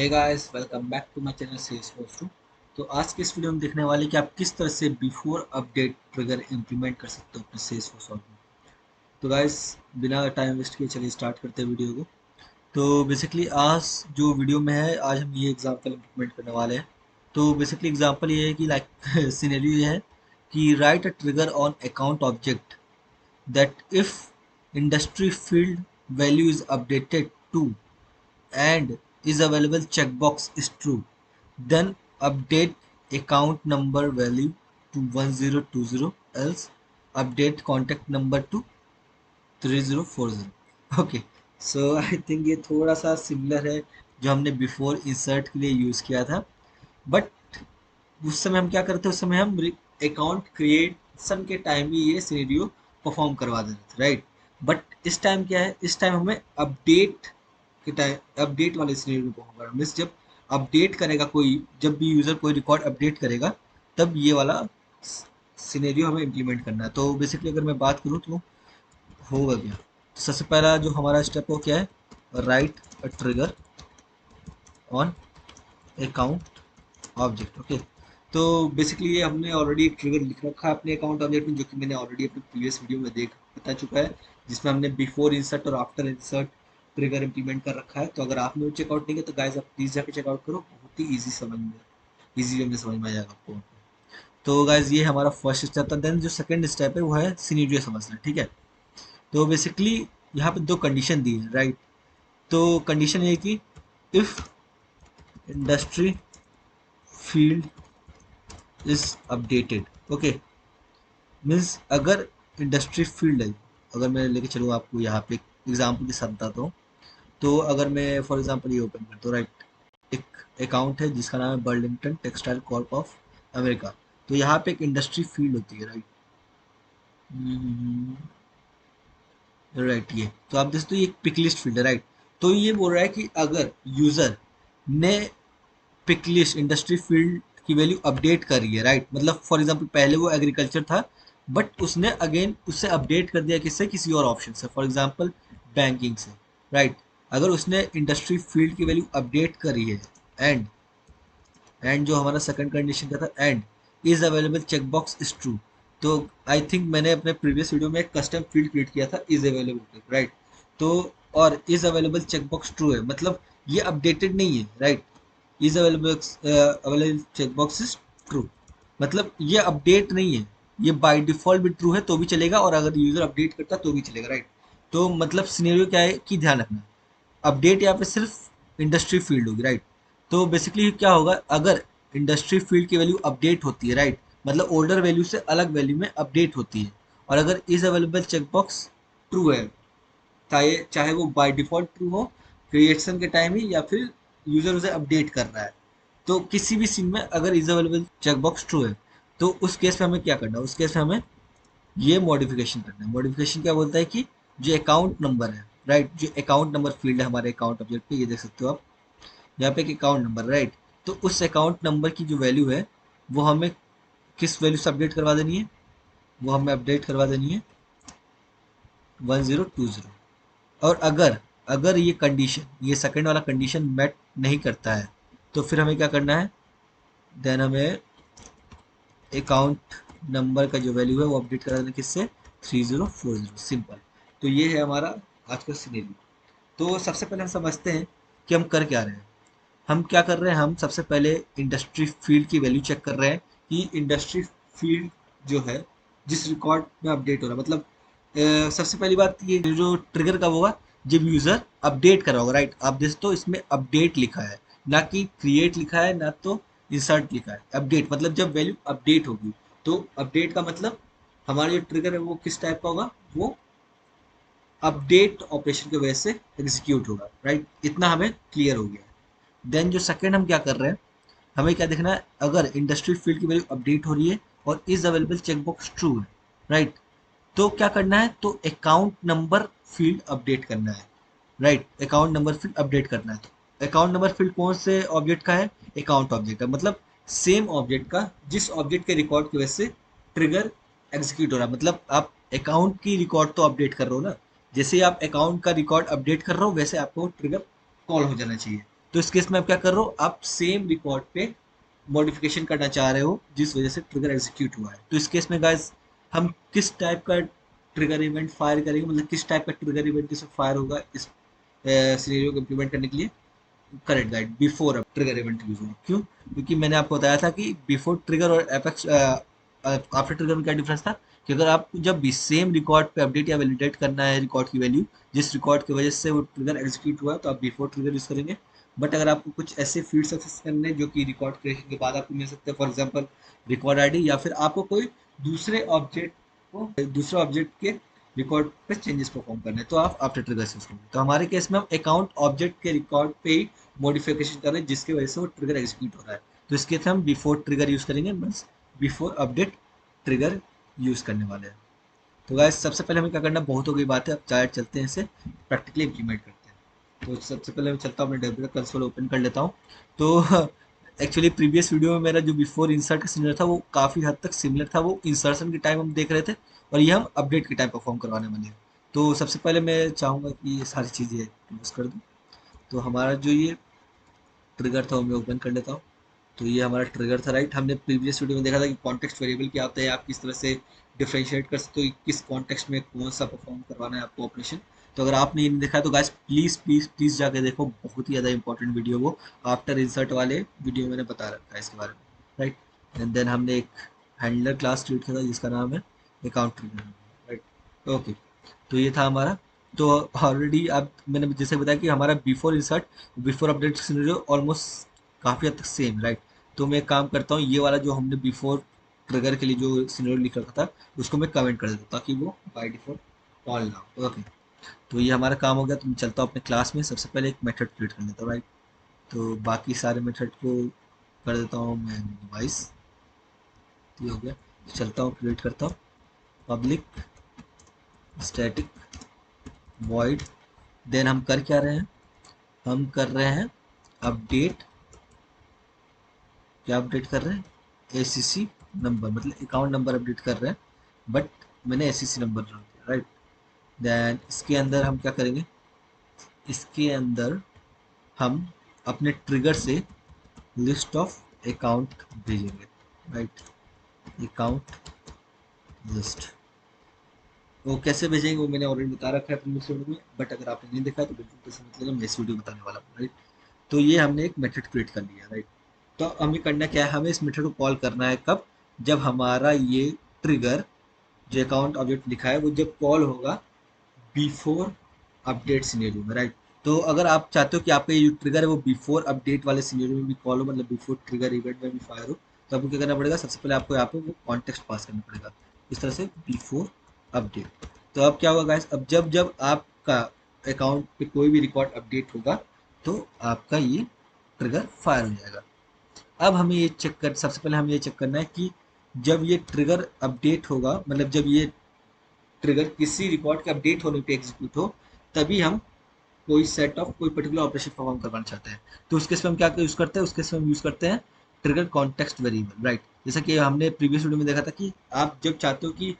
Hey guys, welcome back to my channel Salesforce 2। तो आज के इस वीडियो में देखने वाले कि आप किस तरह से बिफोर अपडेट ट्रिगर इंप्लीमेंट कर सकते हो अपने सेल्सफोर्स में। तो गाइस, बिना टाइम वेस्ट किए चलिए स्टार्ट करते हैं वीडियो को। तो बेसिकली आज जो वीडियो में है, आज हम ये एग्जांपल इंप्लीमेंट करने वाले हैं। तो बेसिकली एग्जांपल ये है कि लाइक सिनेरियो ये है कि right a trigger on account object that if industry field value is updated to and is available checkbox is true, then update account number value to 1020, else update contact number to 3040। Okay, so I think ये थोड़ा सा similar है जो हमने before insert के लिए use किया था। बट उस समय हम क्या करते, उस समय हम अकाउंट क्रिएशन के टाइम ही ये सिनेरियो परफॉर्म करवा देते थे, राइट। बट इस टाइम क्या है, इस टाइम हमें अपडेट के टाइम अपडेट वाले सिनेरियो परफॉर्म करना, मीन्स जब अपडेट करेगा कोई, जब भी यूज़र कोई रिकॉर्ड अपडेट करेगा तब ये वाला सिनेरियो हमें इम्प्लीमेंट करना है। तो बेसिकली अगर मैं बात करूँ तो होगा क्या, तो सबसे पहला जो हमारा स्टेप हो क्या है, right a trigger on account object. Okay, तो बेसिकली ये हमने ऑलरेडी ट्रिगर लिख रखा है अपने अकाउंट ऑब्जेक्ट में, जो कि मैंने ऑलरेडी अपने प्रीवियस वीडियो में देख बता चुका है, जिसमें हमने बिफोर इंसर्ट और आफ्टर इंसर्ट ट्रिगर इंप्लीमेंट कर रखा है। तो अगर आपने वो चेकआउट नहीं किया तो गाइस आप प्लीज़ जाके चेकआउट करो, बहुत ही ईजी समझ में, ईजी वे में समझ में आ जाएगा आपको। तो गाइस ये हमारा फर्स्ट स्टेप था। देन जो सेकंड स्टेप है वो है सिनेरियो समझना, ठीक है। तो बेसिकली यहाँ पे दो कंडीशन दी है, राइट। तो कंडीशन ये है कि if industry field is updated, okay, means अगर इंडस्ट्री फील्ड है, अगर मैं लेके चलूँ आपको यहाँ पे एग्जाम्पल के साथ बताता हूँ। तो अगर मैं फॉर एग्जाम्पल ये ओपन करता हूँ, राइट, एक अकाउंट है जिसका नाम है Burlington textile Corp of America. तो यहाँ पे एक इंडस्ट्री फील्ड होती है, राइट। राइट, ये तो आप देखते हो ये एक पिक लिस्ट फील्ड है, राइट। तो ये बोल रहा है कि अगर यूजर ने पिक लिस्ट इंडस्ट्री फील्ड की वैल्यू अपडेट करी है, राइट, मतलब फॉर एग्जांपल पहले वो एग्रीकल्चर था, बट उसने अगेन उससे अपडेट कर दिया किससे, किसी और ऑप्शन से, फॉर एग्जांपल बैंकिंग से, राइट। अगर उसने इंडस्ट्री फील्ड की वैल्यू अपडेट करी है एंड जो हमारा सेकंड कंडीशन का था, and is available checkbox is true. तो आई थिंक मैंने अपने प्रीवियस वीडियो में एक कस्टम फील्ड क्रिएट किया था, इज अवेलेबल, राइट। तो और इज अवेलेबल चेकबॉक्स ट्रू है, मतलब ये अपडेटेड नहीं है, right. Is available available checkbox is true, मतलब ये अपडेट नहीं है, ये बाय डिफॉल्ट भी ट्रू है तो भी चलेगा, और अगर यूजर अपडेट करता तो भी चलेगा, राइट। तो मतलब सिनेरियो क्या है कि ध्यान रखना, अपडेट यहाँ पे सिर्फ इंडस्ट्री फील्ड होगी, राइट। तो बेसिकली क्या होगा, अगर इंडस्ट्री फील्ड की वैल्यू अपडेट होती है, राइट, मतलब ओल्डर वैल्यू से अलग वैल्यू में अपडेट होती है, और अगर इज अवेलेबल चेकबॉक्स ट्रू है, चाहे चाहे वो बाय डिफॉल्ट ट्रू हो क्रिएशन के टाइम ही, या फिर यूजर उसे अपडेट कर रहा है, तो किसी भी सीन में अगर इज अवेलेबल चेकबॉक्स ट्रू है तो उस केस में हमें क्या करना है, उस केस में हमें ये मॉडिफिकेशन करना है। मॉडिफिकेशन क्या बोलता है कि जो अकाउंट नंबर है, राइट, जो अकाउंट नंबर फील्ड है हमारे अकाउंट ऑब्जेक्ट पे, ये देख सकते हो आप, यहाँ पे एक अकाउंट नंबर, राइट। तो उस अकाउंट नंबर की जो वैल्यू है वो हमें किस वैल्यू से अपडेट करवा देनी है, वो हमें अपडेट करवा देनी है 1020। और अगर अगर ये कंडीशन, ये सेकंड वाला कंडीशन मेट नहीं करता है तो फिर हमें क्या करना है, देन हमें अकाउंट नंबर का जो वैल्यू है वो अपडेट करा देना किससे, 3040, सिंपल। तो ये है हमारा आज का सिनेरियो। तो सबसे पहले हम समझते हैं कि हम कर क्या रहे हैं। हम क्या कर रहे हैं, हम सबसे पहले इंडस्ट्री फील्ड की वैल्यू चेक कर रहे हैं कि इंडस्ट्री फील्ड जो है जिस रिकॉर्ड में अपडेट हो रहा है, मतलब सबसे पहली बात ये जो ट्रिगर कब होगा, जब यूजर अपडेट करा होगा, राइट। आप देख तो इसमें अपडेट लिखा है, ना कि क्रिएट लिखा है, ना तो इंसर्ट लिखा है, अपडेट मतलब जब वैल्यू अपडेट होगी। तो अपडेट का मतलब हमारा जो ट्रिगर है वो किस टाइप का होगा, वो अपडेट ऑपरेशन की वजह से एग्जीक्यूट होगा, राइट। इतना हमें क्लियर हो गया। देन जो सेकंड हम क्या कर रहे हैं, हमें क्या देखना है, अगर इंडस्ट्री फील्ड की वैल्यू अपडेट हो रही है और इज अवेलेबल चेकबॉक्स ट्रू है, राइट, तो क्या करना है, तो अकाउंट नंबर फील्ड अपडेट करना है, right. Account number field update करना है। तो अकाउंट नंबर फील्ड कौन से ऑब्जेक्ट का है, अकाउंट ऑब्जेक्ट का, मतलब सेम ऑब्जेक्ट का जिस ऑब्जेक्ट के रिकॉर्ड की वजह से ट्रिगर एग्जीक्यूट हो रहा है। मतलब आप अकाउंट की रिकॉर्ड तो अपडेट कर रहे हो ना, जैसे ही आप अकाउंट का रिकॉर्ड अपडेट कर रहे हो वैसे आपको ट्रिगर कॉल हो जाना चाहिए। तो इस केस में आप क्या कर रहे हो, आप सेम रिकॉर्ड पे मॉडिफिकेशन करना चाह रहे हो जिस वजह से ट्रिगर एग्जीक्यूट हुआ है। तो इस केस में गाइस हम किस टाइप का ट्रिगर इवेंट फायर करेंगे, मतलब किस टाइप का ट्रिगर इवेंट इसमें फायर होगा इस सिनेरियो को इम्प्लीमेंट करने के लिए। Correct guide, before trigger event use होगा। क्यों? क्योंकि मैंने आपको बताया था कि बिफोर ट्रिगर और एपेक्स आफ्टर ट्रिगर में क्या डिफरेंस था, कि अगर आपको जब भी सेम रिकॉर्ड पे अपडेट या वैलिडेट करना है रिकॉर्ड की वैल्यू जिस रिकॉर्ड की वजह से वो ट्रिगर एग्जीक्यूट हुआ है, तो आप बिफोर ट्रिगर यूज करेंगे। बट अगर आपको कुछ ऐसे फील्ड सक्सेस करने हैं जो कि रिकॉर्ड क्रिएशन के बाद आपको मिल सकते हैं, फॉर एग्जांपल रिकॉर्ड आईडी, या फिर आपको कोई दूसरे ऑब्जेक्ट दूसरे ऑब्जेक्ट के रिकॉर्ड पे चेंजेस परफॉर्म करने हैं, तो आप आफ्टर ट्रिगर यूज करेंगे। तो हमारे केस में हम अकाउंट ऑब्जेक्ट के रिकॉर्ड पे ही मॉडिफिकेशन कर रहे हैं जिसकी वजह से वो ट्रिगर एग्जीक्यूट हो रहा है। तो इसके लिए हम बिफोर ट्रिगर यूज करेंगे, बस बिफोर अपडेट ट्रिगर यूज करने वाले हैं। तो गाइस सबसे पहले हमें क्या करना, बहुत हो गई बात है, अब चाहे चलते हैं इसे प्रैक्टिकली इम्प्लीमेंट करते हैं। तो सबसे पहले मैं चलता हूँ, अपने डेवलपर कंसोल ओपन कर लेता हूँ। तो एक्चुअली प्रीवियस वीडियो में मेरा जो बिफोर इंसर्ट का सिमिलर था वो काफ़ी हद तक सिमिलर था, वो इंसर्शन के टाइम हम देख रहे थे और ये हम अपडेट के टाइम परफॉर्म करवाने वाले हैं। तो सबसे पहले मैं चाहूँगा कि ये सारी चीज़ें यूज़ कर दूँ। तो हमारा जो ये ट्रिगर था वो मैं ओपन कर लेता हूँ। तो ये हमारा ट्रिगर था, राइट। हमने प्रीवियस वीडियो में देखा था कि कॉन्टेक्स्ट वेरिएबल क्या होता है, आप किस तरह से डिफरेंशिएट कर सकते हो कि किस कॉन्टेक्स्ट में कौन सा परफॉर्म करवाना है आपको ऑपरेशन। तो अगर आपने ये नहीं देखा है तो गाइस प्लीज़ प्लीज़ प्लीज़ जाके देखो, बहुत ही ज़्यादा इंपॉर्टेंट वीडियो वो आफ्टर इंसर्ट वाले वीडियो मैंने बता रखा है इसके बारे में, राइट। एंड देन हमने एक हैंडलर क्लास क्रिएट किया था जिसका नाम है अकाउंट ट्रिगर, राइट। ओके, तो ये था हमारा। तो ऑलरेडी अब मैंने जैसे बताया कि हमारा before insert before update scenario almost काफ़ी हद तक सेम, राइट। तो मैं एक काम करता हूँ, ये वाला जो हमने बिफोर ट्रिगर के लिए जो सिनेरियो लिख रखा था उसको मैं कमेंट कर देता हूँ ताकि वो बाय डिफॉल्ट ऑल ना हो। ओके, तो ये हमारा काम हो गया। तो मैं चलता हूँ अपने क्लास में, सबसे पहले एक मेथड क्रिएट कर लेता हूँ, राइट। तो बाकी सारे मेथड को कर देता हूँ मैं डिवाइस, ये हो गया। तो चलता हूँ क्रिएट करता हूँ पब्लिक स्टैटिक वॉइड। देन हम कर क्या रहे हैं, हम कर रहे हैं अपडेट, क्या अपडेट कर रहे हैं, एसीसी नंबर, मतलब अकाउंट नंबर अपडेट कर रहे हैं, बट मैंने एसीसी नंबर डाल दिया, राइट। देन इसके अंदर हम क्या करेंगे, इसके अंदर हम अपने ट्रिगर से लिस्ट ऑफ अकाउंट भेजेंगे, राइट। अकाउंट लिस्ट वो कैसे भेजेंगे वो मैंने ऑलरेडी बता रखा है प्रीवियस वीडियो में, बट अगर आपने नहीं देखा तो बिल्कुल कैसे मतलब मैं इस वीडियो बताने वाला हूँ, राइट। तो ये हमने एक मेथड क्रिएट कर लिया, राइट। तो हमें करना क्या है, हमें इस मेथड को कॉल करना है कब, जब हमारा ये ट्रिगर जो अकाउंट ऑब्जेक्ट लिखा है वो जब कॉल होगा बिफोर अपडेट सिनेरियो में, राइट। तो अगर आप चाहते हो कि आपका ये जो ट्रिगर है वो बिफोर अपडेट वाले सिनेरियो में भी कॉल हो, मतलब बिफोर ट्रिगर इवेंट में भी फायर हो, तो आपको क्या करना पड़ेगा, सबसे पहले आपको यहाँ पे वो कॉन्टेक्स्ट पास करना पड़ेगा इस तरह से, बिफोर अपडेट। तो अब क्या होगा गाइस, अब जब जब आपका अकाउंट पे कोई भी रिकॉर्ड अपडेट होगा तो आपका ये ट्रिगर फायर हो जाएगा। अब हमें ये चेक कर, सबसे पहले हमें ये चेक करना है कि जब ये ट्रिगर अपडेट होगा, मतलब जब ये ट्रिगर किसी रिकॉर्ड के अपडेट होने पे एग्जीक्यूट हो, तभी हम कोई सेट ऑफ कोई पर्टिकुलर ऑपरेशन परफॉर्म करवाना चाहते हैं। तो उसके केस में हम क्या यूज़ करते हैं, उसके केस में हम यूज़ करते हैं ट्रिगर कॉन्टेक्स्ट वेरिएबल, राइट। जैसा कि हमने प्रीवियस वीडियो में देखा था कि आप जब चाहते हो कि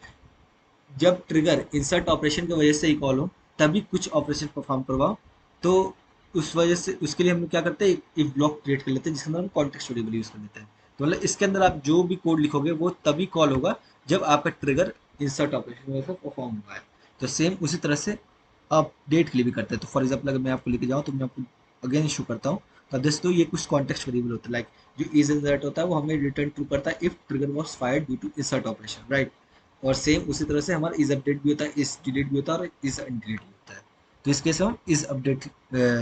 जब ट्रिगर इंसर्ट ऑपरेशन की वजह से ही कॉल हो तभी कुछ ऑपरेशन परफॉर्म करवाओ, तो उस वजह से उसके लिए हम क्या करते हैं, इफ ब्लॉक क्रिएट कर लेते हैं जिसके अंदर हम कॉन्टेक्स्ट वेरिएबल यूज कर लेते हैं। तो मतलब इसके अंदर आप जो भी कोड लिखोगे वो तभी कॉल होगा जब आपका ट्रिगर इंसर्ट ऑपरेशन की वजह से परफॉर्म हुआ है। तो सेम उसी तरह से अपडेट के लिए भी करते हैं। तो फॉर एग्जाम्पल अगर मैं आपको लेके जाऊँ तो मैं आपको अगेन इशू करता हूँ, तो अब जैसे तो ये कुछ कॉन्टेक्स्ट वेरिएबल होता है, लाइक जो इज इंसर्ट होता है वो हमें रिटर्न ट्रू करता है if trigger was fired due to insert operation, right. और सेम उसी तरह से हमारा इज अपडेट भी होता है, इज डिलीट भी होता है और इज अनडिलीट भी होता है। तो इस केस में हम इज अपडेट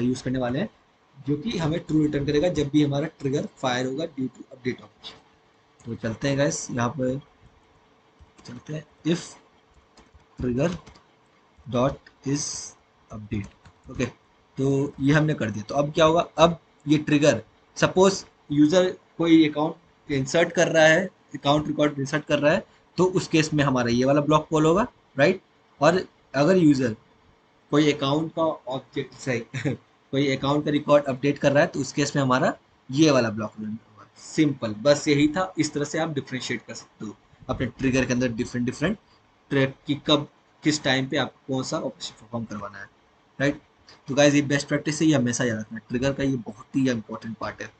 यूज करने वाले हैं जो कि हमें ट्रू रिटर्न करेगा जब भी हमारा ट्रिगर फायर होगा ड्यू टू अपडेट ऑपरेशन। तो चलते हैं गाइस, यहाँ पे चलते हैं if trigger dot is update. Okay, तो ये हमने कर दिया। तो अब क्या होगा, अब ये ट्रिगर सपोज यूजर कोई अकाउंट इंसर्ट कर रहा है, अकाउंट रिकॉर्ड इंसर्ट कर रहा है, तो उस केस में हमारा ये वाला ब्लॉक कॉल होगा, राइट। और अगर यूजर कोई अकाउंट का ऑब्जेक्ट सही कोई अकाउंट का रिकॉर्ड अपडेट कर रहा है तो उस केस में हमारा ये वाला ब्लॉक रन होगा। सिंपल, बस यही था। इस तरह से आप डिफ्रेंशिएट कर सकते हो अपने ट्रिगर के अंदर डिफरेंट डिफरेंट ट्रैक की कब किस टाइम पे आपको कौन सा ऑपरेशन परफॉर्म करवाना है, राइट। तो गाइज ये बेस्ट प्रैक्टिस है, ये हमेशा याद रखना, ट्रिगर का ये बहुत ही इंपॉर्टेंट पार्ट है।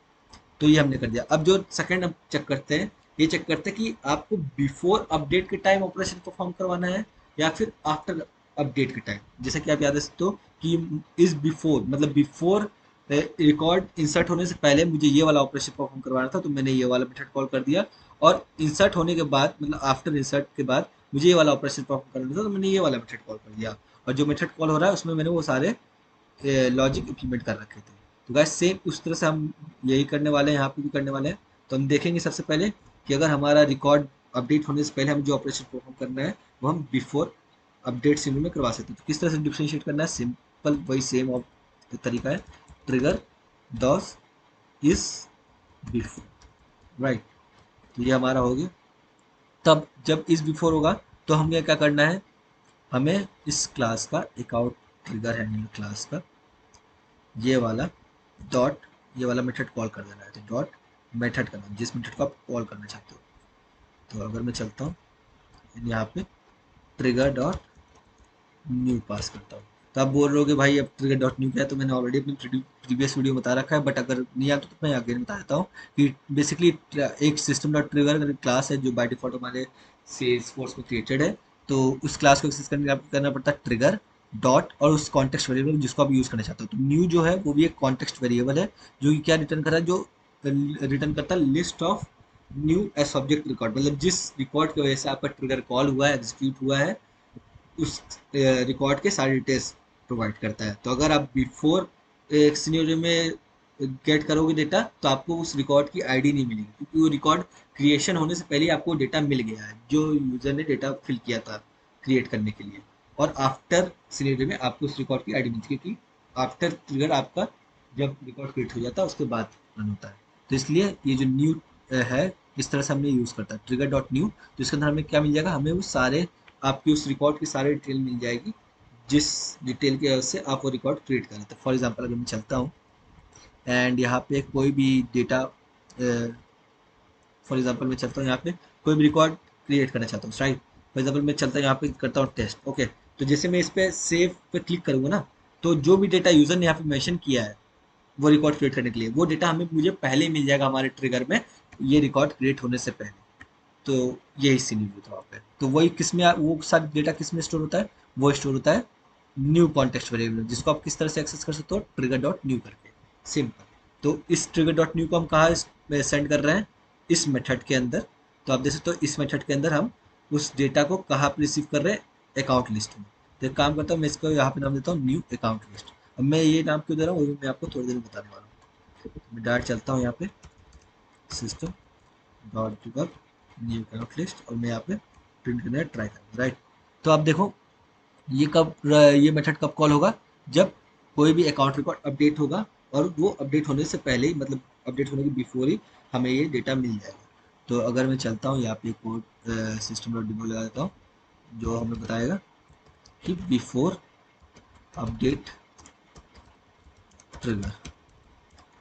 तो ये हमने कर दिया। अब जो सेकंड हम चेक करते हैं, ये चेक करते हैं कि आपको बिफोर अपडेट के टाइम ऑपरेशन परफॉर्म करवाना है या फिर आफ्टर अपडेट के टाइम। जैसे कि आप याद रख सकते हो कि इस बिफोर मतलब बिफोर रिकॉर्ड इंसर्ट होने से पहले मुझे ये वाला ऑपरेशन परफॉर्म करवाना था, तो मैंने ये वाला मेथड कॉल कर दिया। और इंसर्ट होने के बाद मतलब आफ्टर इंसर्ट के बाद मुझे ये वाला ऑपरेशन परफॉर्म करना था, तो मैंने ये वाला मेथड कॉल कर दिया। और जो मेथड कॉल हो रहा है उसमें मैंने वो सारे लॉजिक इम्प्लीमेंट कर रखे थे। तो गाइस सेम उस तरह से हम यही करने वाले हैं, यहाँ पे भी करने वाले हैं। तो हम देखेंगे सबसे पहले कि अगर हमारा रिकॉर्ड अपडेट होने से पहले हम जो ऑपरेशन परफॉर्म करना है वो हम बिफोर अपडेट सिग्नल में करवा सकते हैं। तो किस तरह से डिफ्रेंशिएट करना है, सिंपल वही सेम तरीका है, trigger dot is before, right. तो ये हमारा हो गया। तब जब इस बिफोर होगा तो हमें क्या करना है, हमें इस क्लास का एक आउट ट्रिगर हैंडलर क्लास का ये वाला डॉट ये वाला मेथड कॉल कर देना है। तो डॉट मेथड का नाम, जिस मेथड को आप कॉल करना चाहते हो। तो अगर मैं चलता हूँ यहाँ पे ट्रिगर डॉट न्यू पास करता हूँ, तो आप बोल रहे हो कि भाई अब ट्रिगर डॉट न्यू क्या है, तो मैंने ऑलरेडी अपनी प्रीवियस वीडियो में बता रखा है, बट अगर नहीं आता तो मैं आगे बता देता हूँ कि बेसिकली एक सिस्टम डॉट ट्रिगर क्लास है जो बाय डिफॉल्ट हमारे सेल्स फोर्स में क्रिएटेड है। तो उस क्लास को एक्सेस करना पड़ता है ट्रिगर डॉट और उस कॉन्टेक्स्ट वेरिएबल जिसको आप यूज करना चाहते हो। तो न्यू जो है वो भी एक कॉन्टेक्स्ट वेरिएबल है जो कि क्या रिटर्न कर रहा है, जो रिटर्न करता है list of new age subject record, मतलब जिस रिकॉर्ड की वजह से आपका ट्रिगर कॉल हुआ है, एग्जीक्यूट हुआ है, उस रिकॉर्ड के सारे डिटेल्स प्रोवाइड करता है। तो अगर आप बिफोर एक सिनेरियो में गेट करोगे डेटा तो आपको उस रिकॉर्ड की आईडी नहीं मिलेगी, क्योंकि वो रिकॉर्ड क्रिएशन होने से पहले आपको डेटा मिल गया है जो यूजर ने डेटा फिल किया था क्रिएट करने के लिए। और आफ्टर सिनेरियो में आपको उस रिकॉर्ड की आईडी मिलती है, क्योंकि आफ्टर ट्रिगर आपका जब रिकॉर्ड क्रिएट हो जाता है उसके बाद रन होता है। तो इसलिए ये जो न्यू है, इस तरह से हमने यूज़ करता है ट्रिगर डॉट न्यू। तो इसके अंदर हमें क्या मिल जाएगा, हमें वो सारे आपकी उस रिकॉर्ड की सारी डिटेल मिल जाएगी जिस डिटेल की वजह से आप वो रिकॉर्ड क्रिएट करें। तो फॉर एग्जांपल अगर मैं चलता हूँ एंड यहाँ पे कोई भी डेटा, फॉर एग्जांपल मैं चलता हूँ यहाँ पे कोई भी रिकॉर्ड क्रिएट करना चाहता हूँ, राइट। फॉर एग्जांपल मैं चलता हूँ यहाँ पे करता हूँ टेस्ट, ओके। तो जैसे मैं इस पे सेव पे क्लिक करूँगा ना, तो जो भी डेटा यूजर ने यहाँ पे मेंशन किया है वो रिकॉर्ड क्रिएट करने के लिए, वो डेटा हमें मुझे पहले ही मिल जाएगा हमारे ट्रिगर में, ये रिकॉर्ड क्रिएट होने से पहले। तो यही सिनेरियो था वहाँ पे। तो वही किस में वो सारा डेटा किस में स्टोर होता है, वो स्टोर होता है न्यू कॉन्टेक्स्ट वेरिएबल, जिसको आप किस तरह से एक्सेस कर सकते हो, ट्रिगर डॉट न्यू करके, सिंपल। तो इस ट्रिगर डॉट न्यू को हम कहाँ सेंड कर रहे हैं, इस मेथड के अंदर। तो आप देख सकते हो इस मेथड के अंदर हम उस डेटा को कहाँ पर रिसीव कर रहे हैं, अकाउंट लिस्ट में। तो एक काम करता हूँ, मैं इसको यहाँ पे नाम देता हूँ न्यू अकाउंट लिस्ट। अब मैं ये नाम क्यों दे रहा हूँ वो भी मैं आपको थोड़ी देर में बताने वाला हूँ। तो मैं डायरेक्ट चलता हूँ यहाँ पे system dot debug new account list, और मैं यहाँ पे प्रिंट करने ट्राई करूँगा, राइट। तो आप देखो ये मेथड कब कॉल होगा, जब कोई भी अकाउंट रिकॉर्ड अपडेट होगा, और वो अपडेट होने से पहले ही मतलब अपडेट होने के बिफोर ही हमें ये डेटा मिल जाएगा। तो अगर मैं चलता हूँ यहाँ पे कोड सिस्टम डॉट डिबग लगा देता हूँ, जो हमें बताएगा कि बिफोर अपडेट ट्रिगर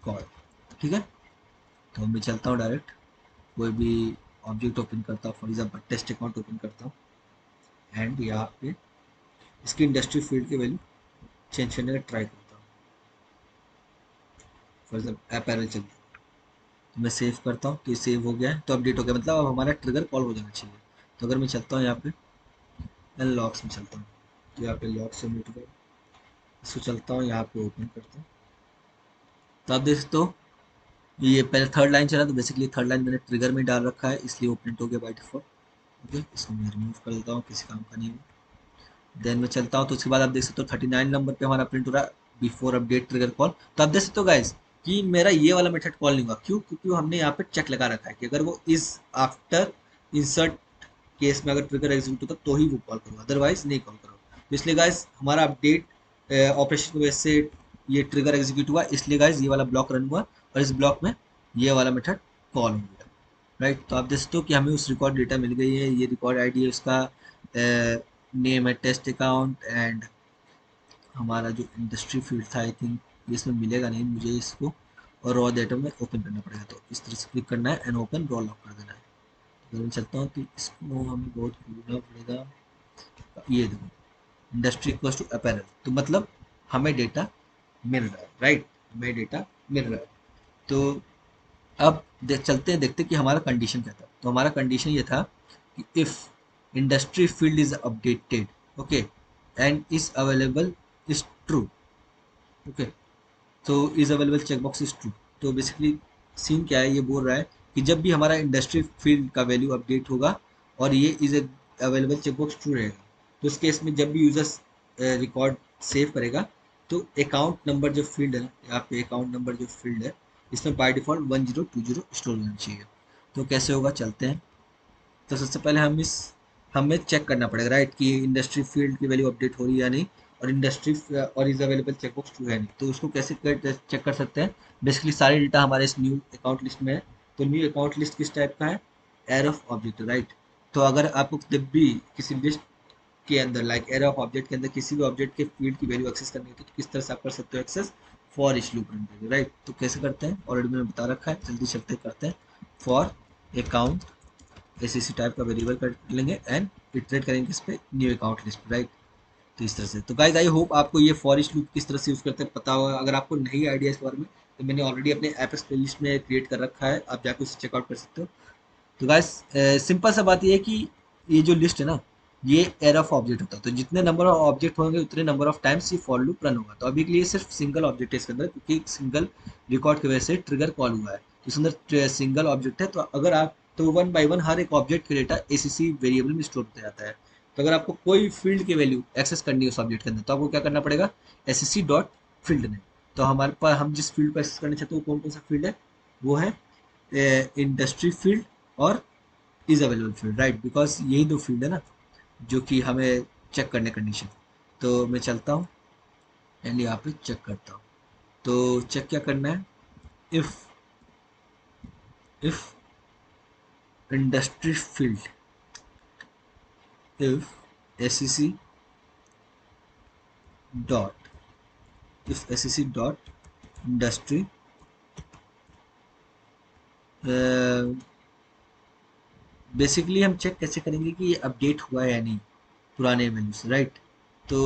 कॉल, ठीक है। तो मैं चलता हूँ डायरेक्ट कोई भी ऑब्जेक्ट ओपन करता हूँ, for example test account open करता हूँ एंड यहाँ पे इसकी इंडस्ट्री फील्ड की वैल्यू चेंज करने का ट्राई करता हूँ, फॉर एग्जाम्पल अपैरल चलिए। तो मैं सेव करता हूँ, तो ये सेव हो गया है, तो अपडेट हो गया, मतलब अब हमारा ट्रिगर कॉल हो जाना चाहिए। तो अगर मैं चलता हूँ यहाँ पे मैं लॉक्स में चलता हूँ, तो यहाँ पे लॉक से म्यूट कर इसको चलता हूँ, यहाँ पे ओपन करता हूँ। तो आप देख सकते हो ये पहले थर्ड लाइन चला, तो बेसिकली थर्ड लाइन मैंने ट्रिगर में डाल रखा है, इसलिए वो प्रिंट हो गया बाई डिफॉल्ट। ओके, इसको मैं रिमूव कर देता हूँ, किसी काम का नहीं है। देन मैं चलता हूँ, तो उसके बाद आप देख सकते हो 39 नंबर पे हमारा प्रिंट हो रहा है बिफोर अपडेट ट्रिगर कॉल। तो आप देख सकते हो गाइस कि मेरा ये वाला मेथड कॉल नहीं हुआ, क्यों, क्योंकि हमने यहाँ पे चेक लगा रखा है कि अगर वो इज आफ्टर इंसर्ट केस में अगर ट्रिगर एग्जीक्यूट होता तो ही वो कॉल करो, अदरवाइज नहीं कॉल करो। तो इसलिए गाइस हमारा अपडेट ऑपरेशन की वजह से ये ट्रिगर एग्जीक्यूट हुआ, इसलिए गाइस ये वाला ब्लॉक रन हुआ, और इस ब्लॉक में ये वाला मेथड कॉल हो गया, राइट। तो आप देख सकते हो कि हमें उस रिकॉर्ड डेटा मिल गई है, ये रिकॉर्ड आईडी है, उसका नेम है टेस्ट अकाउंट, एंड हमारा जो इंडस्ट्री फील्ड था आई थिंक ये इसमें मिलेगा नहीं मुझे इसको, और रॉ डेटा में ओपन करना पड़ेगा। तो इस तरह से क्लिक करना है एंड ओपन रॉ लॉक कर देना है। तो अगर मैं चलता हूँ तो इसको हमें बहुत खोलना पड़ेगा, ये देखो इंडस्ट्री इक्वल्स टू अपैरल, तो मतलब हमें डेटा मिल रहा है, राइट, हमें डेटा मिल रहा है। तो अब चलते हैं, देखते हैं कि हमारा कंडीशन क्या था। तो हमारा कंडीशन ये था कि if industry field is updated, okay, and is available is true, okay, तो is available checkbox is true. तो बेसिकली सीन क्या है, ये बोल रहा है कि जब भी हमारा इंडस्ट्री फील्ड का वैल्यू अपडेट होगा और ये इज अवेलेबल चेकबॉक्स ट्रू रहेगा, तो इस केस में जब भी यूजर्स रिकॉर्ड सेव करेगा तो अकाउंट नंबर जो फील्ड है, यहाँ पे अकाउंट नंबर जो फील्ड है, इसमें बाय डिफॉल्ट 1020 स्टोर होना चाहिए। तो कैसे होगा, चलते हैं। तो सबसे पहले हमें चेक करना पड़ेगा, राइट, कि इंडस्ट्री फील्ड की वैल्यू अपडेट हो रही है या नहीं, और इंडस्ट्री और इज अवेलेबल चेकबॉक्स ट्रू है नहीं। तो उसको कैसे चेक कर सकते हैं, बेसिकली सारे डेटा हमारे इस न्यू अकाउंट लिस्ट में है। तो न्यू अकाउंट लिस्ट किस टाइप का है, एरे ऑफ ऑब्जेक्ट, राइट। तो अगर आपको जब भी किसी लिस्ट के अंदर, लाइक एरे ऑफ ऑब्जेक्ट के अंदर किसी भी ऑब्जेक्ट के फील्ड की वैल्यू एक्सेस करनी होती है, तो किस तरह से आप कर सकते हो access, for each loop run करके, राइट। तो कैसे करते हैं, ऑलरेडी मैंने बता रखा है, जल्दी चलते करते हैं। फॉर अकाउंट एसीसी टाइप का वेरिएबल कर लेंगे एंड इटरेट करेंगे इस पे न्यू अकाउंट लिस्ट पे, राइट। तो इस तरह से, तो गाइज आई होप आपको ये फॉर ईच लूप किस तरह से यूज़ करते हैं पता होगा। अगर आपको नहीं आइडिया इस बारे में, तो मैंने ऑलरेडी अपने एप्स प्ले लिस्ट में क्रिएट कर रखा है, आप जाकर उसे चेकआउट कर सकते हो। तो गाइज सिंपल सा बात ये है कि ये जो लिस्ट है ना, ये एरे ऑफ ऑब्जेक्ट होता है। तो जितने नंबर ऑफ ऑब्जेक्ट होंगे उतने नंबर ऑफ टाइम्स ये फॉर लूप रन होगा। तो अभी के लिए सिर्फ सिंगल ऑब्जेक्ट है इसके अंदर, क्योंकि सिंगल रिकॉर्ड की वजह से ट्रिगर कॉल हुआ है। तो इसके अंदर सिंगल ऑब्जेक्ट है, तो अगर आप, तो वन बाई वन हर एक ऑब्जेक्ट के डेटा एसीसी वेरिएबल में स्टोर होता जाता है। तो अगर आपको कोई फील्ड की वैल्यू एक्सेस करनी है उस ऑब्जेक्ट के अंदर, तो आपको क्या करना पड़ेगा, एसएससी डॉट फील्ड नेम। तो हमारे पास, हम जिस फील्ड को एक्सेस करना चाहते हैं वो कौन कौन सा फील्ड है, वो है इंडस्ट्री फील्ड और is available field, right, because यही दो फील्ड है ना जो कि हमें चेक करने कंडीशन। तो मैं चलता हूँ एंड यहाँ पे चेक करता हूँ। तो चेक क्या करना है, if if industry field, if SEC dot, if SEC dot industry, basically हम चेक कैसे करेंगे कि ये अपडेट हुआ है या नहीं पुराने वैल्यू से, राइट। तो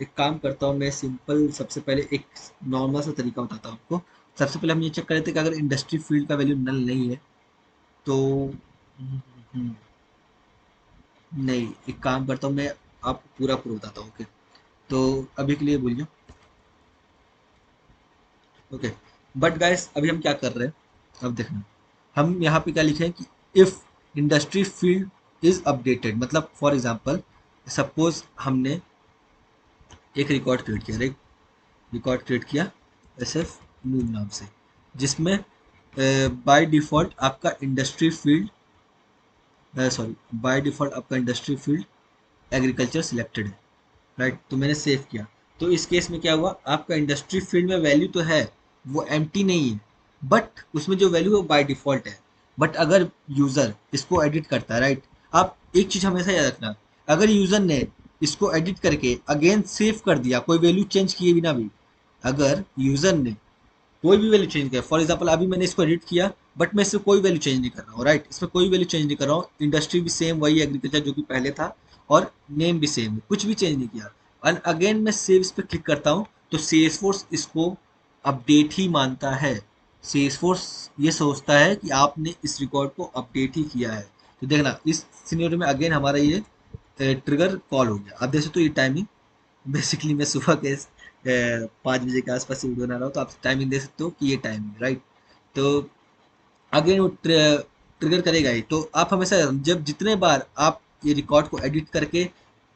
एक काम करता हूँ मैं, सिंपल, सबसे पहले एक नॉर्मल सा तरीका बताता हूँ आपको। सबसे पहले हम ये चेक कर लेते हैं कि अगर इंडस्ट्री फील्ड का वैल्यू नल नहीं है तो नहीं, एक काम करता हूँ मैं, आपको पूरा प्रूफ बताता हूँ, ओके। तो अभी के लिए भूलिए, ओके। बट गाइस अभी हम क्या कर रहे हैं, अब देखना, हम यहाँ पे क्या लिखे हैं कि if industry field is updated, मतलब फॉर एग्जांपल सपोज हमने एक रिकॉर्ड क्रिएट किया, राइट, रिकॉर्ड क्रिएट किया एस एफ नूब नाम से, जिसमें बाय डिफ़ॉल्ट आपका industry field, sorry, by default आपका इंडस्ट्री फील्ड एग्रीकल्चर सिलेक्टेड है, राइट। तो मैंने सेव किया। तो इस केस में क्या हुआ, आपका इंडस्ट्री फील्ड में वैल्यू तो है, वो एम्प्टी नहीं है, बट उसमें जो वैल्यू है वो बाय डिफ़ॉल्ट है। बट अगर यूज़र इसको एडिट करता है, राइट, आप एक चीज़ हमेशा याद रखना, अगर यूज़र ने इसको एडिट करके अगेन सेव कर दिया कोई वैल्यू चेंज किए बिना भी, अगर यूज़र ने कोई भी वैल्यू चेंज किया, फॉर एग्जाम्पल अभी मैंने इसको एडिट किया बट मैं इसमें कोई वैल्यू चेंज नहीं कर रहा हूँ, राइट, इसमें कोई वैल्यू चेंज नहीं कर रहा हूँ, इंडस्ट्री भी सेम वही एग्रीकल्चर जो कि पहले था, और नेम भी सेम है, कुछ भी चेंज नहीं किया, एंड अगेन मैं सेव इस पर क्लिक करता हूँ, तो सेल्सफोर्स इसको अपडेट ही मानता है। सेल्सफोर्स ये सोचता है कि आपने इस रिकॉर्ड को अपडेट ही किया है। तो देखना इस सिनेरियो में अगेन हमारा ये ट्रिगर कॉल हो गया। अब देखो तो ये टाइमिंग, बेसिकली मैं सुबह के 5 बजे के आसपास वीडियो बना रहा हूँ, तो आप टाइमिंग दे सकते हो कि ये टाइमिंग, राइट। तो अगेन वो ट्रिगर करेगा ही। तो आप हमेशा, जब जितने बार आप ये रिकॉर्ड को एडिट करके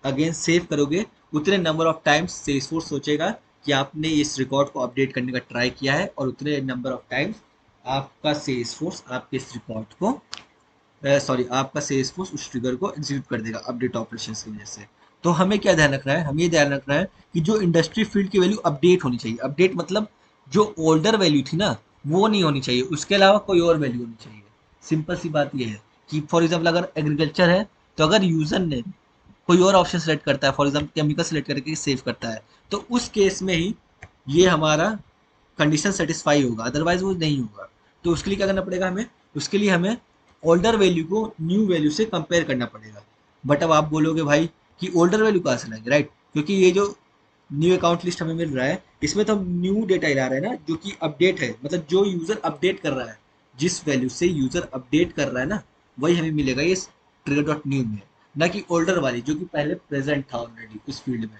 अगेन सेव करोगे, उतने नंबर ऑफ टाइम्स सेल्सफोर्स सोचेगा कि आपने इस रिकॉर्ड को अपडेट करने का ट्राई किया है, और उतने नंबर ऑफ टाइम्स आपका सेल्सफोर्स आपके इस रिकॉर्ड को, सॉरी, आपका सेल्सफोर्स उस ट्रिगर को एग्जीक्यूट कर देगा अपडेट ऑपरेशंस की वजह से। तो हमें क्या ध्यान रखना है, हमें ये ध्यान रखना है कि जो इंडस्ट्री फील्ड की वैल्यू अपडेट होनी चाहिए, अपडेट मतलब जो ओल्डर वैल्यू थी ना वो नहीं होनी चाहिए, उसके अलावा कोई और वैल्यू होनी चाहिए। सिंपल सी बात ये है कि फॉर एग्जाम्पल अगर एग्रीकल्चर है, तो अगर यूजर ने कोई और ऑप्शन सेलेक्ट करता है, फॉर एग्जाम्पल केमिकल सेलेक्ट करके सेव करता है, तो उस केस में ही ये हमारा कंडीशन सेटिस्फाई होगा, अदरवाइज वो नहीं होगा। तो उसके लिए क्या करना पड़ेगा हमें, उसके लिए हमें ओल्डर वैल्यू को न्यू वैल्यू से कंपेयर करना पड़ेगा। बट अब आप बोलोगे भाई कि ओल्डर वैल्यू कहाँ से लाएंगे, राइट, क्योंकि ये जो न्यू अकाउंट लिस्ट हमें मिल रहा है, इसमें तो हम न्यू डेटा ला रहे हैं ना, जो कि अपडेट है, मतलब जो यूजर अपडेट कर रहा है, जिस वैल्यू से यूजर अपडेट कर रहा है ना, वही हमें मिलेगा ये ट्रिगर डॉट न्यू में, ना कि ओल्डर वाली जो कि पहले प्रेजेंट था ऑलरेडी उस फील्ड में।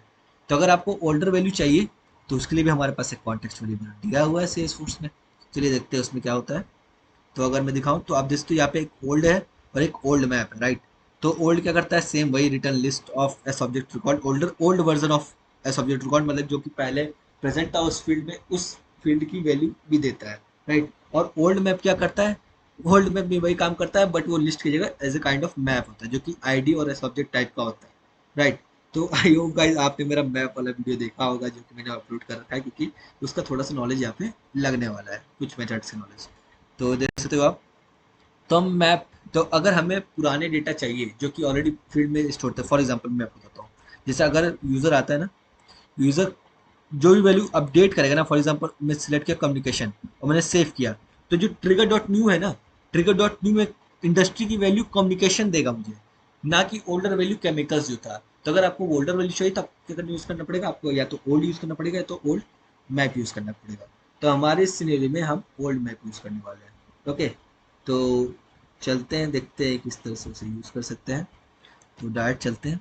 तो अगर आपको ओल्डर वैल्यू चाहिए तो उसके लिए भी हमारे पास एक कॉन्टेक्स्ट वेरिएबल दिया हुआ है सेल्सफोर्स में। चलिए देखते हैं उसमें क्या होता है। तो अगर मैं दिखाऊं तो आप देख सकते हो यहाँ पे एक ओल्ड है और एक ओल्ड मैप है, राइट। तो ओल्ड क्या करता है, सेम वही return list of a subject record, old version of a subject record, मतलब जो कि पहले प्रेजेंट था उस फील्ड में, उस फील्ड की वैल्यू भी देता है, राइट। और ओल्ड मैप क्या करता है, ओल्ड मैप भी वही काम करता है, बट वो लिस्ट की जगह as a kind of map होता है, जो कि आईडी और ए सब्जेक्ट टाइप का होता है, राइट। तो आई होप गाइस आपने मेरा मैप वाला वीडियो देखा होगा जो कि मैंने अपलोड कर रखा है, क्योंकि उसका थोड़ा सा नॉलेज यहाँ पे लगने वाला है, कुछ मेथड से नॉलेज। तो देख सकते हो आप। तो हम मैप, तो अगर हमें पुराने डेटा चाहिए जो कि ऑलरेडी फील्ड में स्टोर थे, फॉर एग्जांपल मैं आपको बताता हूँ, जैसे अगर यूज़र आता है ना, यूज़र जो भी वैल्यू अपडेट करेगा ना, फॉर एग्जांपल मैं सिलेक्ट किया कम्युनिकेशन और मैंने सेव किया, तो जो ट्रिगर डॉट न्यू है ना, ट्रिगर डॉट न्यू में इंडस्ट्री की वैल्यू कम्युनिकेशन देगा मुझे, ना कि ओल्डर वैल्यू केमिकल्स जो था। तो अगर आपको ओल्डर वैल्यू चाहिए तो आपको क्या करना यूज़ करना पड़ेगा, आपको या तो ओल्ड यूज़ करना पड़ेगा या तो ओल्ड मैप यूज़ करना पड़ेगा। तो हमारे सिनेरियो में हम ओल्ड मैप यूज़ करने वाले हैं, ओके। तो चलते हैं, देखते हैं किस तरह से उसे यूज़ कर सकते हैं। तो डायरेक्ट चलते हैं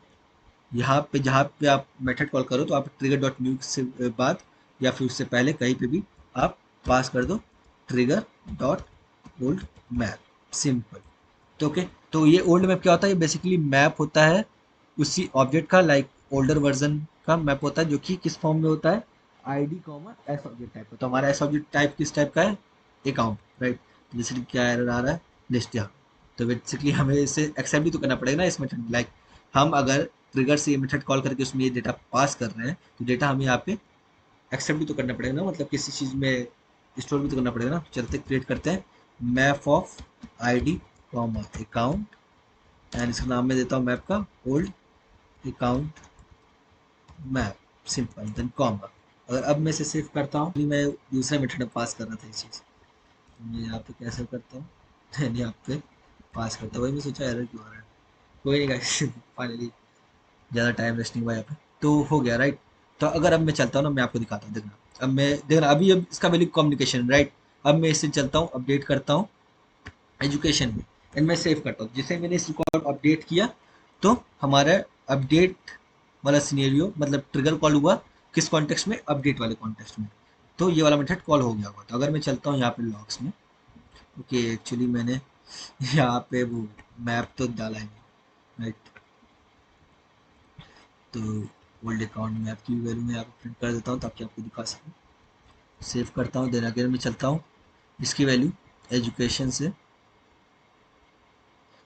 यहाँ पे, जहाँ पे आप मेथड कॉल करो तो आप ट्रिगर डॉट न्यू से बाद या फिर उससे पहले कहीं पे भी आप पास कर दो trigger dot old map, simple. तो ओके, तो ये ओल्ड मैप क्या होता है, ये बेसिकली मैप होता है उसी ऑब्जेक्ट का, लाइक ओल्डर वर्जन का मैप होता है, जो कि किस फॉर्म में होता है, ID comma S object type का। तो हमारा एस ऑब्जेक्ट टाइप किस टाइप का है, अकाउंट, राइट। तो जैसे कि क्या एरर आ रहा है, लिस्ट यहाँ। तो बेसिकली हमें इसे एक्सेप्ट भी तो करना पड़ेगा ना इस मेथड, लाइक हम अगर ट्रिगर से ये मेथड कॉल करके उसमें ये डेटा पास कर रहे हैं, तो डेटा हमें यहाँ पे एक्सेप्ट भी तो करना पड़ेगा ना, मतलब किसी चीज़ में स्टोर भी तो करना पड़ेगा ना। तो चलते क्रिएट करते हैं map of ID comma account, and इसका नाम मैं देता हूँ मैप का old account map, simple, then comma. अगर अब मैं इसे सेव करता हूँ, मैं दूसरे मेथड में पास कर रहा था ये चीज़, तो मैं यहाँ पे कैसे करता हूँ मैंने यहाँ पे पास करता हूँ, वही मैं सोचा एरर क्यों आ रहा है। कोई नहीं गाइस फाइनली ज़्यादा टाइम वेस्ट नहीं हुआ यहाँ पे, तो हो गया, राइट। तो अगर अब मैं चलता हूँ ना, मैं आपको दिखाता हूँ, देखना। अब मैं देखना, अभी अब इसका वैल्यू कम्युनिकेशन, राइट। अब मैं इससे चलता हूँ, अपडेट करता हूँ एजुकेशन में, एंड मैं सेव करता हूँ। जिसे मैंने इस रिकॉर्ड अपडेट किया, तो हमारा अपडेट वाला सिनेरियो, मतलब ट्रिगर कॉल हुआ किस कॉन्टेक्स्ट में, अपडेट वाले कॉन्टेक्स्ट में। तो ये वाला मेथड कॉल हो गया होगा। तो अगर मैं चलता हूँ यहाँ पे लॉग्स में, ओके, एक्चुअली मैंने यहाँ पे वो मैप तो डाला है, राइट। तो ओल्ड अकाउंट में आपकी वैल्यू मैं यहाँ प्रिंट कर देता हूँ ताकि आपको दिखा सकूँ। सेव करता हूँ, देन अगेन में चलता हूँ, इसकी वैल्यू एजुकेशन से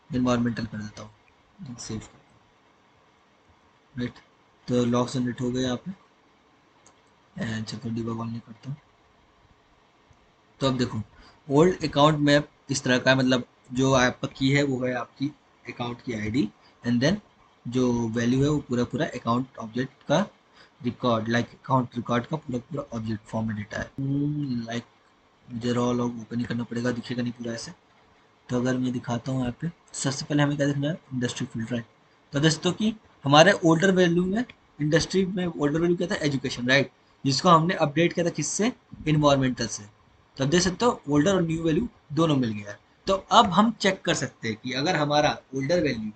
इन्वायरमेंटल कर देता हूँ, सेव करता हूँ, राइट। तो लॉग जनरेट हो गए यहाँ पे, एंड चलो डिबग ऑन नहीं करता हूँ। तो अब देखो, ओल्ड अकाउंट में इस तरह का है, मतलब जो आपका की है वो है आपकी अकाउंट की आईडी, एंड देन जो वैल्यू है वो पूरा पूरा अकाउंट ऑब्जेक्ट का रिकॉर्ड, लाइक अकाउंट रिकॉर्ड का पूरा पूरा ऑब्जेक्ट फॉर्म में डेटा है, लाइक मुझे रॉ लॉग ओपन ही करना पड़ेगा, दिखेगा नहीं पूरा ऐसे। तो अगर मैं दिखाता हूँ यहाँ पे, सबसे पहले हमें क्या देखना है, इंडस्ट्री फील्ड, राइट। तो दोस्तों कि हमारे ओल्डर वैल्यू में, इंडस्ट्री में ओल्डर वैल्यू क्या था, एजुकेशन, राइट, जिसको हमने अपडेट किया था किससे, इन्वायरमेंटल से। तो अब देख सकते हो ओल्डर और न्यू वैल्यू दोनों मिल गया है। तो अब हम चेक कर सकते हैं कि अगर हमारा ओल्डर वैल्यू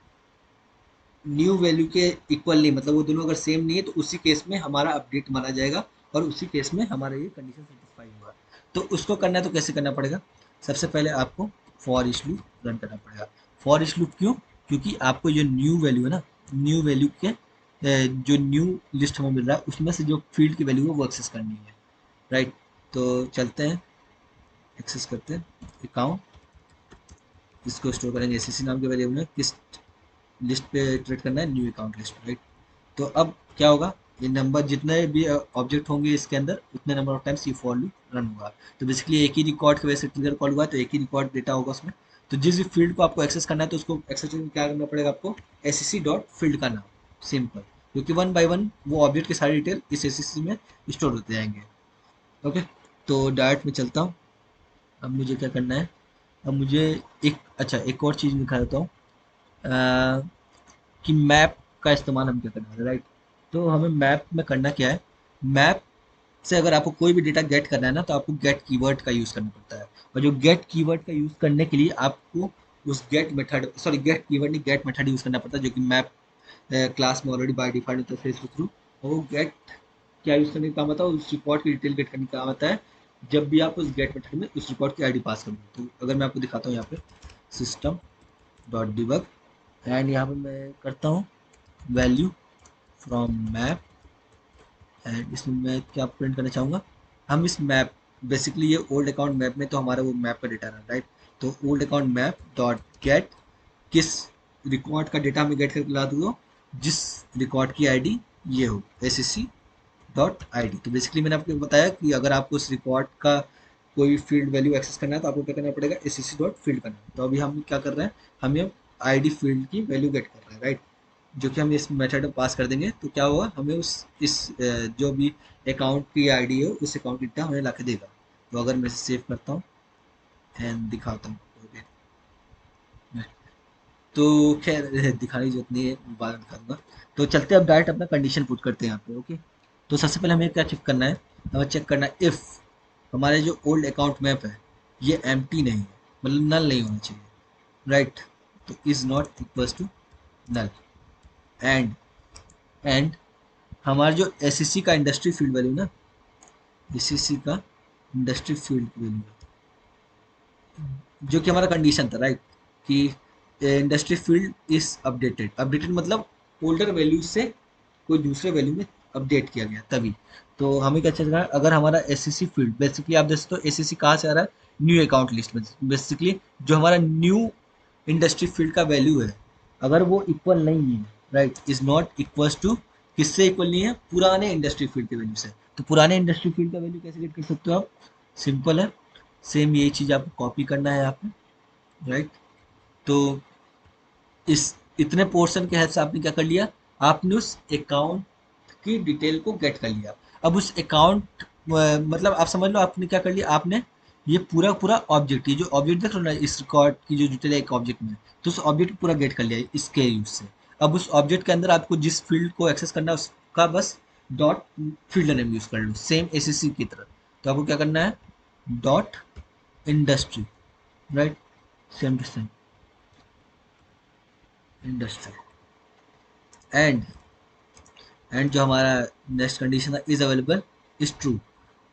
न्यू वैल्यू के इक्वल नहीं, मतलब वो दोनों अगर सेम नहीं है, तो उसी केस में हमारा अपडेट माना जाएगा और उसी केस में हमारा ये कंडीशन सेटिस्फाई होगा। तो उसको करना है तो कैसे करना पड़ेगा, सबसे पहले आपको फॉर ईच लूप रन करना पड़ेगा। फॉर ईच लूप क्यों, क्योंकि आपको जो न्यू वैल्यू है ना, न्यू वैल्यू के जो न्यू लिस्ट हमें मिल रहा है उसमें से जो फील्ड की वैल्यू है वो एक्सेस करनी है, राइट। तो चलते हैं, एक्सेस करते हैं अकाउंट, इसको स्टोर करेंगे एससीसी नाम के वेरिएबल में, किस लिस्ट पे इटरेट करना है, न्यू अकाउंट लिस्ट, राइट। तो अब क्या होगा, ये नंबर जितने भी ऑब्जेक्ट होंगे इसके अंदर उतने नंबर ऑफ टाइम्स ये फॉर लूप रन होगा। तो बेसिकली एक ही रिकॉर्ड की वजह से ट्रिगर कॉल हुआ है, तो एक ही रिकॉर्ड डेटा होगा उसमें। तो जिस भी फील्ड को आपको एक्सेस करना है तो उसको एक्सेस में क्या करना पड़ेगा, आपको एस डॉट फील्ड का नाम, सिंपल, क्योंकि वन बाय वन वो ऑब्जेक्ट की सारी डिटेल इस एस में स्टोर होते जाएंगे, ओके। तो डायरेक्ट में चलता हूँ, अब मुझे क्या करना है, अब मुझे एक, अच्छा एक और चीज़ दिखा देता हूँ, कि मैप का इस्तेमाल हम क्या करना है, राइट। तो हमें मैप में करना क्या है, मैप से अगर आपको कोई भी डेटा गेट करना है ना, तो आपको गेट कीवर्ड का यूज़ करना पड़ता है। और जो गेट कीवर्ड का यूज़ करने के लिए आपको उस get method, sorry get keyword नहीं, गेट मेथड यूज़ करना पड़ता है, जो कि मैप क्लास में ऑलरेडी बाय डिफॉल्ट होता है फेस थ्रू। और वो गेट क्या यूज़ करने का काम आता है, उस रिकॉर्ड की डिटेल गेट करने का काम आता है, जब भी आप उस गेट मेथड में उस रिकॉर्ड की आईडी पास करोगे। तो अगर मैं आपको दिखाता हूँ यहाँ पे सिस्टम डॉट डिबग, एंड यहाँ पे मैं करता हूँ वैल्यू फ्रॉम मैप, एंड इसमें मैं क्या प्रिंट करना चाहूँगा, हम इस मैप, बेसिकली ये ओल्ड अकाउंट मैप में तो हमारा वो मैप का डेटा रहा, राइट। तो old account map dot gate किस रिकॉर्ड का डेटा हमें गेट करके ला दूँ, जिस रिकॉर्ड की आईडी ये हो, एसएससी डॉट आईडी। तो बेसिकली मैंने आपको बताया कि अगर आपको उस रिकॉर्ड का कोई फील्ड वैल्यू एक्सेस करना है तो आपको क्या करना पड़ेगा, एसएससी डॉट फील्ड करना है। तो अभी हम क्या कर रहे हैं, हम ये आईडी फील्ड की वैल्यू गेट कर रहे हैं, राइट, जो कि हम इस मेथड में पास कर देंगे। तो क्या होगा, हमें उस इस जो भी अकाउंट की आईडी है उस अकाउंट की डेटा हमें ला के देगा। तो अगर मैं सेव करता हूँ एंड दिखाता हूँ, तो खैर दिखाने की जरूरत नहीं है, बाद में दिखाऊंगा। तो चलते अब डायरेक्ट अपना कंडीशन पुट करते हैं यहाँ पे, ओके। तो सबसे पहले हमें क्या चेक करना है, हमें चेक करना है इफ़ हमारे जो ओल्ड अकाउंट मैप है ये एम्प्टी नहीं है, मतलब नल नहीं होना चाहिए, राइट। तो is not equals to null, and and हमारा जो एसईसी का इंडस्ट्री फील्ड वैल्यू ना, एसईसी का इंडस्ट्री फील्ड वैल्यू जो कि हमारा कंडीशन था, राइट, कि industry field is updated, updated मतलब ओल्डर वैल्यू से कोई दूसरे वैल्यू में अपडेट किया गया तभी। तो हमें क्या चाहिए, अगर हमारा एससीसी फील्ड, बेसिकली आप देख सकते हो एससीसी कहाँ से आ रहा है, न्यू अकाउंट लिस्ट में, बेसिकली जो हमारा न्यू इंडस्ट्री फील्ड का वैल्यू है, अगर वो इक्वल नहीं है, right, is not equals to, किससे इक्वल नहीं है, पुराने इंडस्ट्री फील्ड के वैल्यू से। तो पुराने इंडस्ट्री फील्ड का वैल्यू कैसे गेट कर सकते हो आप, सिंपल है, सेम यही चीज़ आपको कॉपी करना है यहाँ पे, राइट। तो इस इतने पोर्शन के हेल्प से आपने क्या कर लिया, आपने उस अकाउंट की डिटेल को गेट कर लिया। अब उस अकाउंट, मतलब आप समझ लो आपने क्या कर लिया, आपने ये पूरा पूरा ऑब्जेक्ट, ये जो ऑब्जेक्ट देख रहे हो ना, इस रिकॉर्ड की जो डिटेल है एक ऑब्जेक्ट में, तो उस ऑब्जेक्ट पूरा गेट कर लिया इसके यूज से। अब उस ऑब्जेक्ट के अंदर आपको जिस फील्ड को एक्सेस करना है उसका बस डॉट फील्ड नेम यूज कर लो, सेम एसएससी की तरह। तो आपको क्या करना है, dot industry, right, same to same industry, and जो हमारा नेक्स्ट कंडीशन है इज अवेलेबल इज ट्रू।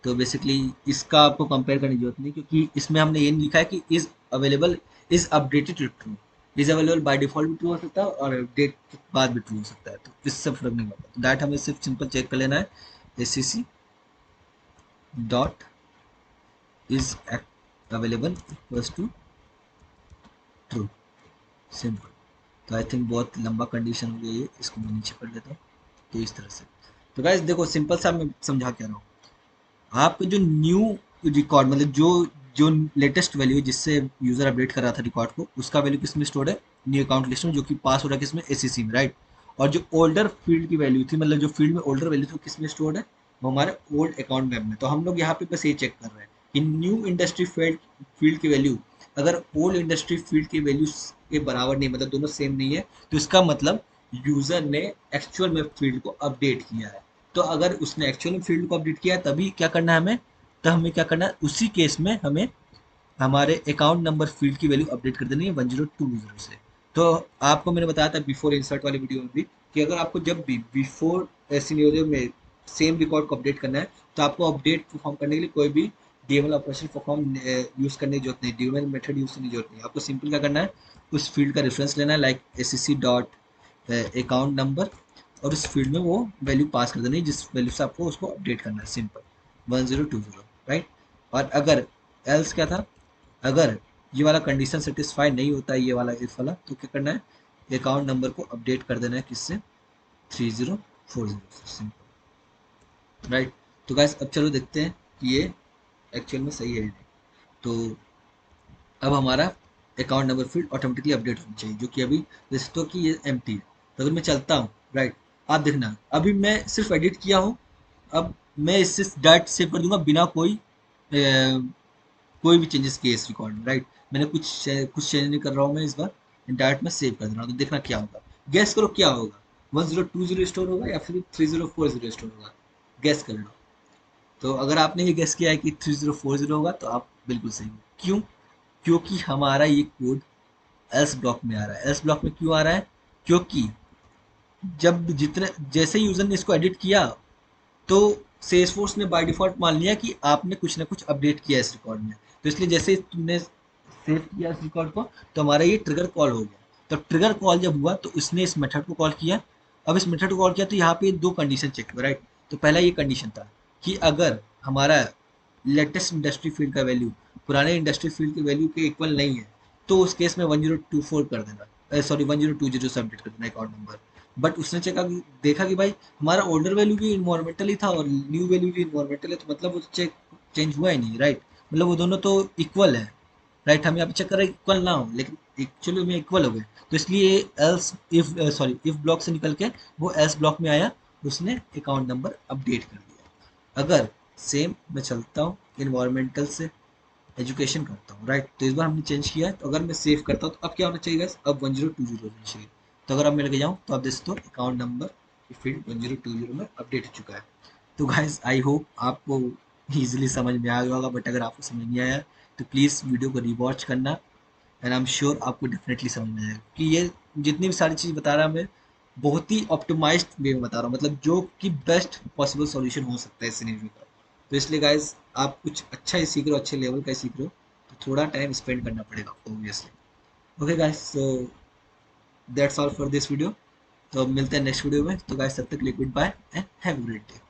तो बेसिकली इसका आपको कंपेयर करने की जरूरत नहीं, क्योंकि इसमें हमने ये नहीं लिखा है कि is available is updated to true, is available by default भी ट्रू हो सकता है और अपडेट के बाद भी ट्रू हो सकता है, तो इससे फर्क नहीं पड़ता। तो दैट हमें सिर्फ सिंपल चेक कर लेना है, S C C dot is available equals to true, simple. तो आई थिंक बहुत लंबा कंडीशन हो गया ये, इसको मैं नीचे कर देता हूँ। तो इस तरह से, तो गाइस देखो सिंपल सा मैं समझा क्या रहा हूँ, आपका जो न्यू रिकॉर्ड, मतलब जो जो लेटेस्ट वैल्यू है जिससे यूजर अपडेट कर रहा था रिकॉर्ड को, उसका वैल्यू किस में स्टोर्ड है, न्यू अकाउंट लिस्ट में, जो कि पास हो रहा है किसमें, एससीसी में, राइट। और जो ओल्डर फील्ड की वैल्यू थी, मतलब जो फील्ड में ओल्डर वैल्यू थी वो किस में स्टोर्ड है, वो हमारे ओल्ड अकाउंट मैप में। तो हम लोग यहाँ पे बस ये चेक कर रहे हैं कि न्यू इंडस्ट्री फील्ड फील्ड की वैल्यू अगर ओल्ड इंडस्ट्री फील्ड की वैल्यू के बराबर नहीं, मतलब दोनों सेम नहीं है, तो इसका मतलब यूजर ने एक्चुअल में फील्ड को अपडेट किया है। तो अगर उसने एक्चुअल में फील्ड को अपडेट किया है तभी क्या करना है हमें, तो हमें क्या करना है, उसी केस में हमें हमारे अकाउंट नंबर फील्ड की वैल्यू अपडेट कर देनी है 1020 से। तो आपको मैंने बताया था बिफोर इंसर्ट वाली वीडियो में भी कि अगर आपको जब भी बिफोर सिनेरियो में सेम रिकॉर्ड को अपडेट करना है, तो आपको अपडेट परफॉर्म करने के लिए कोई भी डीएमएल ऑपरेशन परफॉर्म यूज करने की जरूरत नहीं, डीएमएल मेथड यूज करने की जरूरत नहीं। आपको सिंपल क्या करना है, उस फील्ड का रेफरेंस लेना है, like SCC dot account number, और उस फील्ड में वो वैल्यू पास कर देनी है जिस वैल्यू से आपको उसको अपडेट करना है, सिंपल 1020, राइट। और अगर एल्स क्या था, अगर ये वाला कंडीशन सेटिस्फाई नहीं होता है, ये वाला इफ वाला, तो क्या करना है, अकाउंट नंबर को अपडेट कर देना है किससे, 3040 से, सिंपल, राइट। तो गाइस अब चलो देखते हैं कि ये एक्चुअल में सही है या नहीं। तो अब हमारा account number field automatically update होनी चाहिए, जो कि अभी जैसे तो कि ये एम्प्टी है। तो अगर मैं चलता हूँ, राइट, आप देखना अभी मैं सिर्फ एडिट किया हूँ, अब मैं इससे डायरेक्ट सेव कर दूंगा बिना कोई भी चेंजेस किए इस रिकॉर्ड में, राइट। मैंने कुछ चेंज नहीं कर रहा हूँ मैं इस बार, डायरेक्ट में सेव कर दे रहा हूँ। तो देखना क्या होगा, गैस करो क्या होगा, 1020 स्टोर होगा या फिर 3040 स्टोर होगा। गेस कर लो। तो अगर आपने ये गेस किया है कि 3040 होगा तो आप बिल्कुल सही हो। क्यों? क्योंकि हमारा ये कोड एल्स ब्लॉक में आ रहा है। एल्स ब्लॉक में क्यों आ रहा है? क्योंकि जब जितने जैसे यूजर ने इसको एडिट किया तो सेल्सफोर्स ने बाय डिफॉल्ट मान लिया कि आपने कुछ ना कुछ अपडेट किया इस रिकॉर्ड में। तो इसलिए जैसे ही तुमने सेव किया इस रिकॉर्ड को तो हमारा ये ट्रिगर कॉल हो गया। तो ट्रिगर कॉल जब हुआ तो इसने इस मेथड को कॉल किया। अब इस मेथड को कॉल किया तो यहाँ पे दो कंडीशन चेक हुआ, राइट। तो पहला ये कंडीशन था कि अगर हमारा लेटेस्ट इंडस्ट्री फील्ड का वैल्यू पुराने इंडस्ट्री फील्ड के वैल्यू के इक्वल नहीं है तो उस केस में 1024 कर देना, सॉरी 1020 से अपडेट कर देना अकाउंट नंबर। बट उसने देखा कि भाई हमारा ओल्डर वैल्यू भी इन्वायरमेंटल ही था और न्यू वैल्यू भी इन्वायरमेंटल है, तो मतलब वो चेक चेंज हुआ ही नहीं, राइट। मतलब वो दोनों तो इक्वल है, राइट। हम यहाँ पे चेक कर रहे हैं इक्वल ना हो लेकिन एक्चुअली में इक्वल हो गए। तो इसलिए else if sorry if block से निकल के वो एल्स ब्लॉक में आया, उसने अकाउंट नंबर अपडेट कर दिया। अगर सेम मैं चलता हूँ इन्वायरमेंटल से एजुकेशन करता हूँ, राइट। तो इस बार हमने चेंज किया है तो अगर मैं सेव करता हूँ तो अब क्या होना चाहिए guys? अब 1020 होना चाहिए। तो अगर अब मैं लेके जाऊँ तो आप देख सकते हो अकाउंट नंबर फील्ड 1020 में अपडेट हो चुका है। तो गाइस आई होप आपको इजीली समझ में आ गया होगा, बट अगर आपको समझ नहीं आया तो प्लीज़ वीडियो को रिवॉच करना एंड आई एम श्योर आपको डेफिनेटली समझ में आएगा कि ये जितनी भी सारी चीज़ बता रहा हूँ मैं बहुत ही ऑप्टिमाइज्ड वे में बता रहा हूँ, मतलब जो कि बेस्ट पॉसिबल सॉल्यूशन हो सकता है इस सिनेरियो का। तो इसलिए गाइस आप कुछ अच्छा ही सीख रहे हो, अच्छे लेवल का ही सीख रहे हो, तो थोड़ा टाइम स्पेंड करना पड़ेगा obviously. Okay guys, so that's all for this video. तो अब मिलते हैं नेक्स्ट वीडियो में। तो गाइस तब तक के लिए goodbye and have a great day.